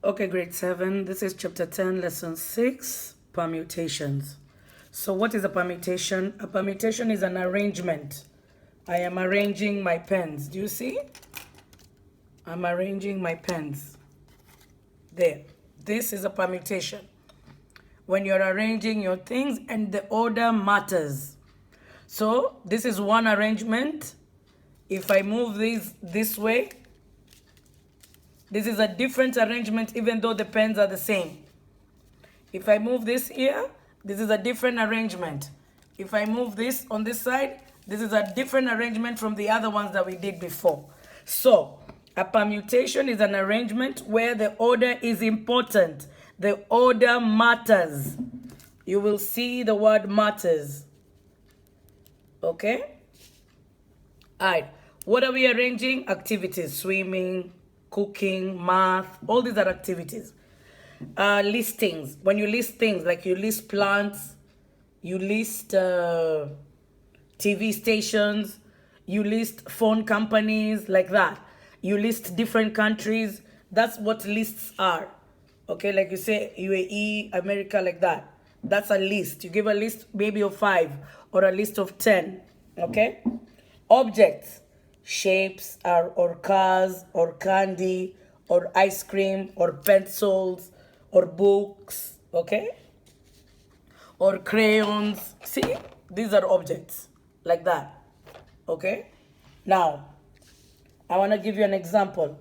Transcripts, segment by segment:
Okay, grade 7. This is chapter 10, lesson 6, permutations. So what is a permutation? A permutation is an arrangement. I am arranging my pens. Do you see? I'm arranging my pens. There. This is a permutation. When you're arranging your things and the order matters. So this is one arrangement. If I move these this way, this is a different arrangement even though the pens are the same. If I move this here, this is a different arrangement. If I move this on this side, this is a different arrangement from the other ones that we did before. So, a permutation is an arrangement where the order is important. The order matters. You will see the word matters. Okay? Alright. What are we arranging? Activities. Swimming, cooking, math. All these are activities. Listings. When you list things, like you list plants, you list TV stations, you list phone companies, like that. You list different countries. That's what lists are. Okay, like you say UAE, America, like that. That's a list. You give a list maybe of 5 or a list of 10. Okay? Objects. Shapes or cars or candy or ice cream or pencils or books, okay? Or crayons. See? These are objects like that, okay? Now, I want to give you an example.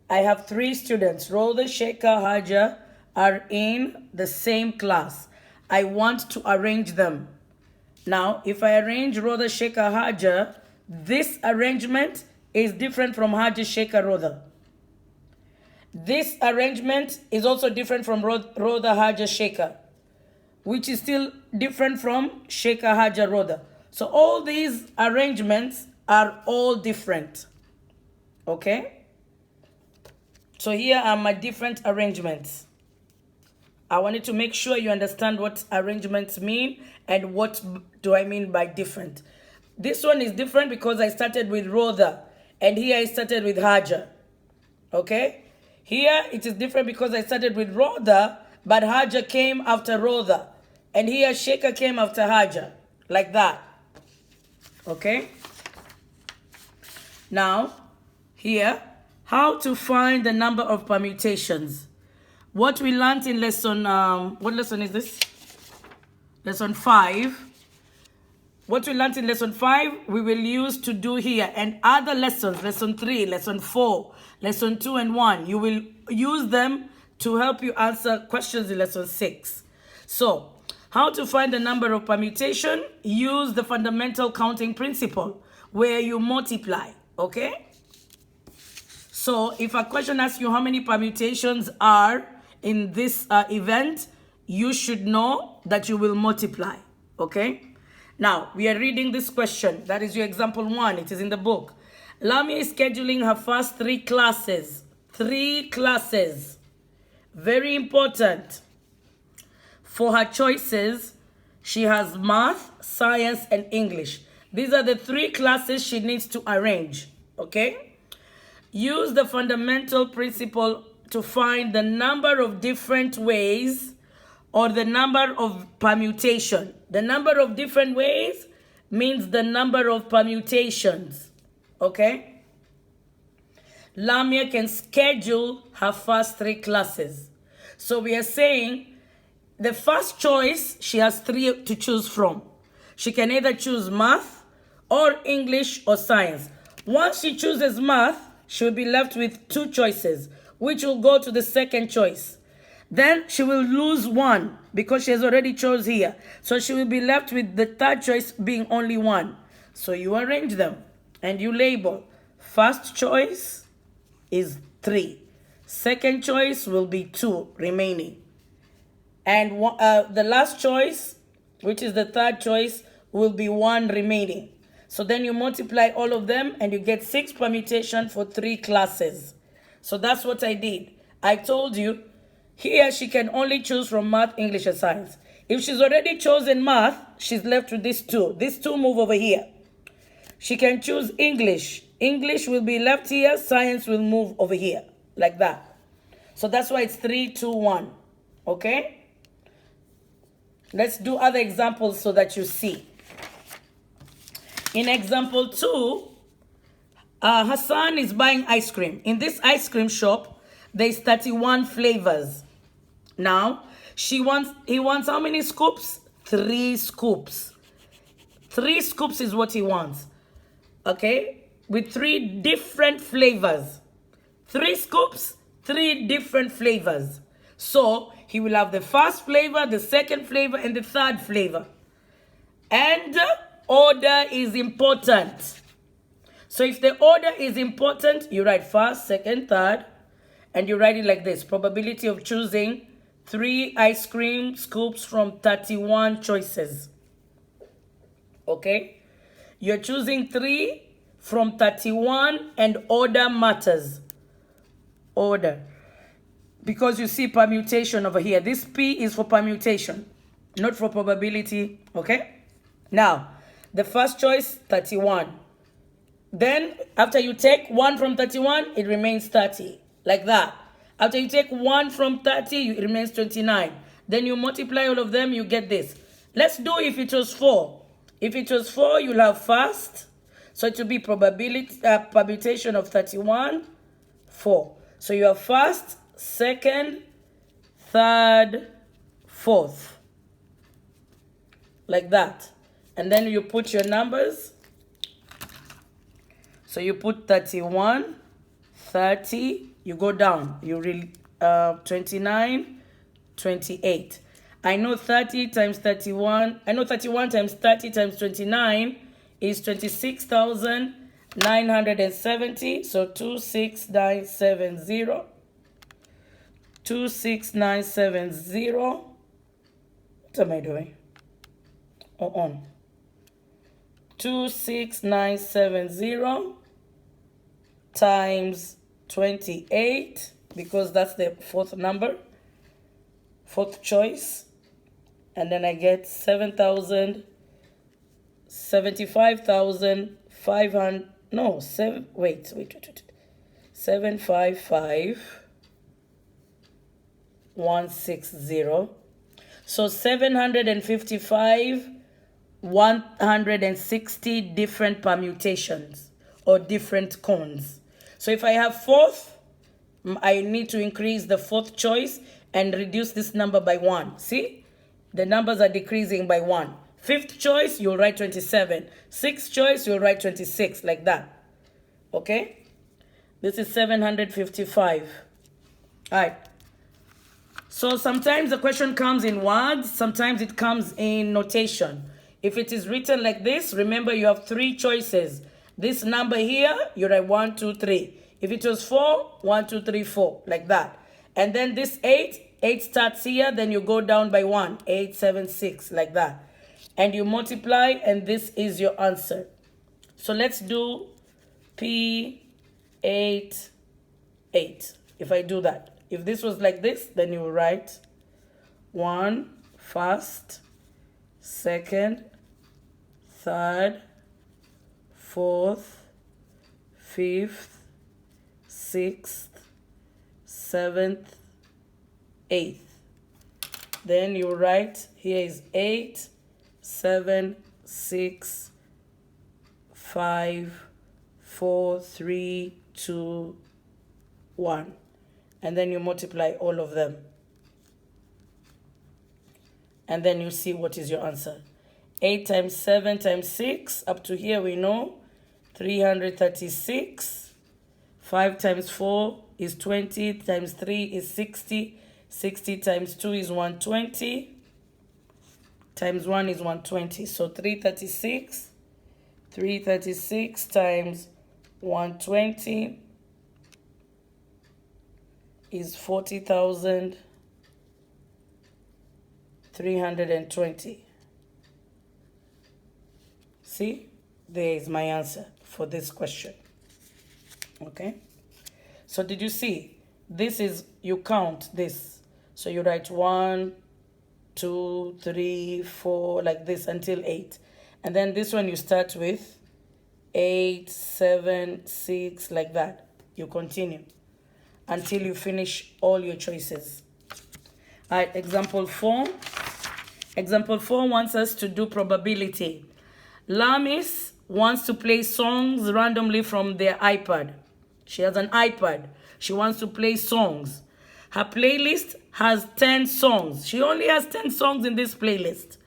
I have 3 students. Rhoda, Sheikha, Haja are in the same class. I want to arrange them. Now, if I arrange Rhoda, Sheikha, Haja, this arrangement is different from Haja, Sheikha, Rhoda. This arrangement is also different from Rhoda, Haja, Sheikha, which is still different from Sheikha, Haja, Rhoda. So all these arrangements are all different. Okay? So here are my different arrangements. I wanted to make sure you understand what arrangements mean and what do I mean by different. This one is different because I started with Rhoda and here I started with Haja. Okay? Here it is different because I started with Rhoda but Haja came after Rhoda. And here Sheikha came after Haja. Like that. Okay? Now, here, how to find the number of permutations. What we learned in lesson, what lesson is this? Lesson 5. What we learned in lesson 5, we will use to do here. And other lessons, lesson 3, lesson 4, lesson 2 and 1, you will use them to help you answer questions in lesson 6. So, how to find the number of permutation? Use the fundamental counting principle where you multiply, okay? So, if a question asks you how many permutations are in this event, you should know that you will multiply, okay? Now, we are reading this question. That is your example 1. It is in the book. Lamia is scheduling her first 3 classes. 3 classes. Very important. For her choices, she has math, science, and English. These are the 3 classes she needs to arrange. Okay? Use the fundamental principle to find the number of different ways or the number of permutation. The number of different ways means the number of permutations. Okay? Lamia can schedule her first 3 classes. So we are saying the first choice, she has 3 to choose from. She can either choose math or English or science. Once she chooses math, she will be left with 2 choices, which will go to the second choice. Then she will lose 1 because she has already chose here. So she will be left with the third choice being only 1. So you arrange them and you label. First choice is 3. Second choice will be 2 remaining. And the last choice, which is the third choice, will be 1 remaining. So then you multiply all of them and you get 6 permutation for 3 classes. So that's what I did. I told you, here she can only choose from math, English, and science. If she's already chosen math, she's left with these 2. These 2 move over here. She can choose English. English will be left here. Science will move over here. Like that. So that's why it's 3, 2, 1. Okay? Let's do other examples so that you see. In example 2, Hassan is buying ice cream. In this ice cream shop, there's 31 flavors. Now, he wants how many scoops? 3 scoops. 3 scoops is what he wants. Okay? With 3 different flavors. 3 scoops, 3 different flavors. So, he will have the first flavor, the second flavor, and the third flavor. And order is important. So if the order is important, you write first, second, third, and you write it like this. Probability of choosing 3 ice cream scoops from 31 choices. Okay? You're choosing 3 from 31 and order matters. Order. Because you see permutation over here. This P is for permutation, not for probability. Okay? Now, the first choice, 31. Then, after you take 1 from 31, it remains 30. Like that. After you take 1 from 30, it remains 29. Then you multiply all of them, you get this. Let's do if it was 4. If it was 4, you'll have first. So it will be permutation of 31, 4. So you have first, second, third, fourth. Like that. And then you put your numbers. So you put 31, 30, you go down. You read 29, 28. I know 30 times 31, I know 31 times 30 times 29 is 26,970. So 26970. 26970. What am I doing? On. 26970 times 28, because that's the fourth number, fourth choice, and then I get 75,500. No, 755,160. So 755, 160 different permutations or different cones. So if I have fourth, I need to increase the fourth choice and reduce this number by 1. See? The numbers are decreasing by 1. Fifth choice, you'll write 27. Sixth choice, you'll write 26, like that. Okay? This is 755. All right. So sometimes the question comes in words, sometimes it comes in notation. If it is written like this, remember you have 3 choices. This number here, you write 1, 2, 3. If it was 4, 1, 2, 3, 4, like that. And then this 8 starts here, then you go down by 1, 8, 7, 6, like that. And you multiply, and this is your answer. So let's do P8, 8. If I do that. If this was like this, then you will write 1, first, second, third, fourth, fifth, sixth, seventh, eighth. Then you write, here is 8, 7, 6, 5, 4, 3, 2, 1. And then you multiply all of them. And then you see what is your answer. 8 times 7 times 6, up to here we know, 336. 5 times 4 is 20, times 3 is 60. 60 times 2 is 120. Times 1 is 120. So 336. 336 times 120 is 40,320. See, there is my answer for this question. Okay, so did you see? This is, you count this. So you write 1, 2, 3, 4, like this until 8. And then this one you start with 8, 7, 6, like that. You continue. until you finish all your choices. All right, example 4. Example 4 wants us to do probability. Lamis wants to play songs randomly from their iPad. She has an iPad. She wants to play songs. Her playlist has 10 songs. She only has 10 songs in this playlist.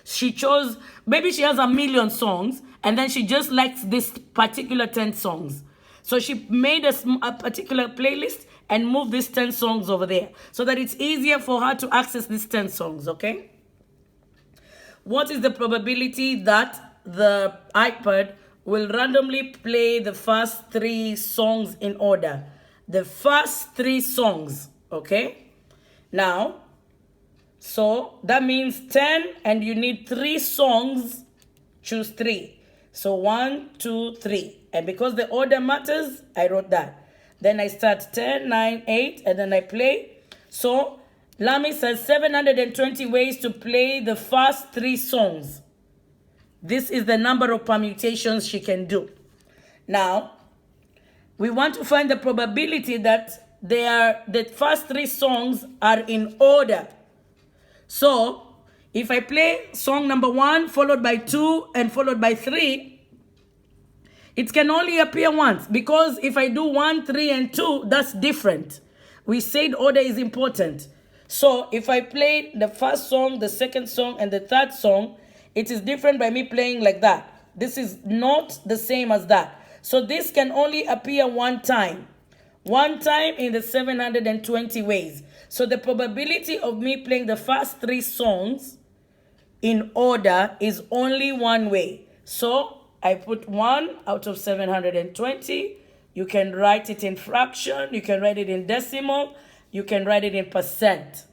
She chose, maybe she has a million songs, and then she just likes this particular 10 songs. So she made a particular playlist and moved these 10 songs over there so that it's easier for her to access these 10 songs, okay? What is the probability that the iPad will randomly play the first 3 songs in order? The first 3 songs, okay? Now, so that means 10 and you need 3 songs, choose 3. So 1, 2, 3. And because the order matters, I wrote that. Then I start 10, 9, 8, and then I play. So Lamis has 720 ways to play the first 3 songs. This is the number of permutations she can do. Now, we want to find the probability that the first 3 songs are in order. So, if I play song number 1, followed by 2, and followed by 3, it can only appear once. Because if I do 1, 3, and 2, that's different. We said order is important. So, if I play the first song, the second song, and the third song, it is different by me playing like that. This is not the same as that. So, this can only appear one time. One time in the 720 ways. So the probability of me playing the first 3 songs in order is only one way. So I put 1 out of 720. You can write it in fraction. You can write it in decimal. You can write it in percent.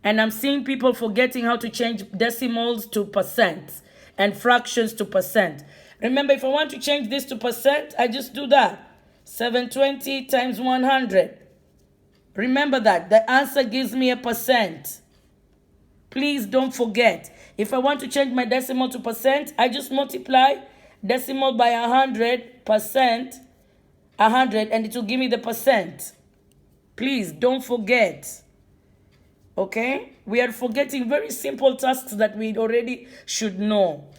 And I'm seeing people forgetting how to change decimals to percent and fractions to percent. Remember, if I want to change this to percent, I just do that. 720 times 100. Remember that. The answer gives me a percent. Please don't forget. If I want to change my decimal to percent, I just multiply decimal by 100%, 100, and it will give me the percent. Please don't forget. Okay? We are forgetting very simple tasks that we already should know.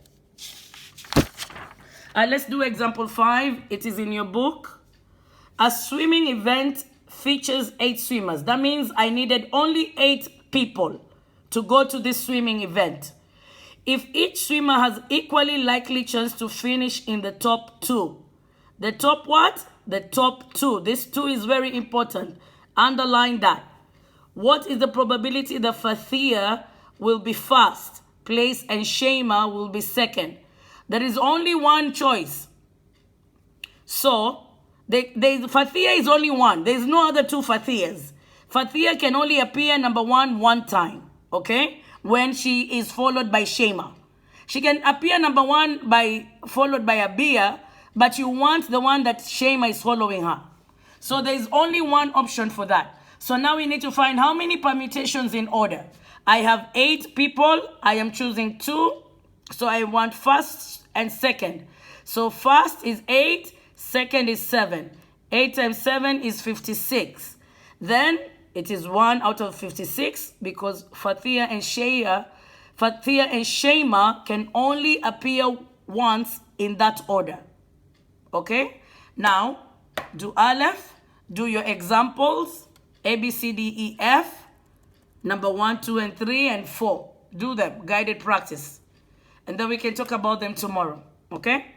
Let's do example 5. It is in your book. A swimming event features 8 swimmers. That means I needed only 8 people to go to this swimming event. If each swimmer has equally likely chance to finish in the top 2. The top what? The top 2. This 2 is very important. Underline that. What is the probability that Fathia will be first place and Shema will be second? There is only one choice. So, Fathia is only one. There is no other 2 Fathias. Fathia can only appear number 1 time, okay? When she is followed by Shema. She can appear number 1 followed by Abia, but you want the one that Shema is following her. So there is only one option for that. So now we need to find how many permutations in order. I have 8 people. I am choosing 2. So I want first and second. So first is 8. Second is 7. 8 times 7 is 56. Then it is 1 out of 56 because Fathia and Shema can only appear once in that order. Okay? Now, do Aleph, do your examples, A, B, C, D, E, F, number 1, 2, and 3, and 4. Do them, guided practice. And then we can talk about them tomorrow. Okay?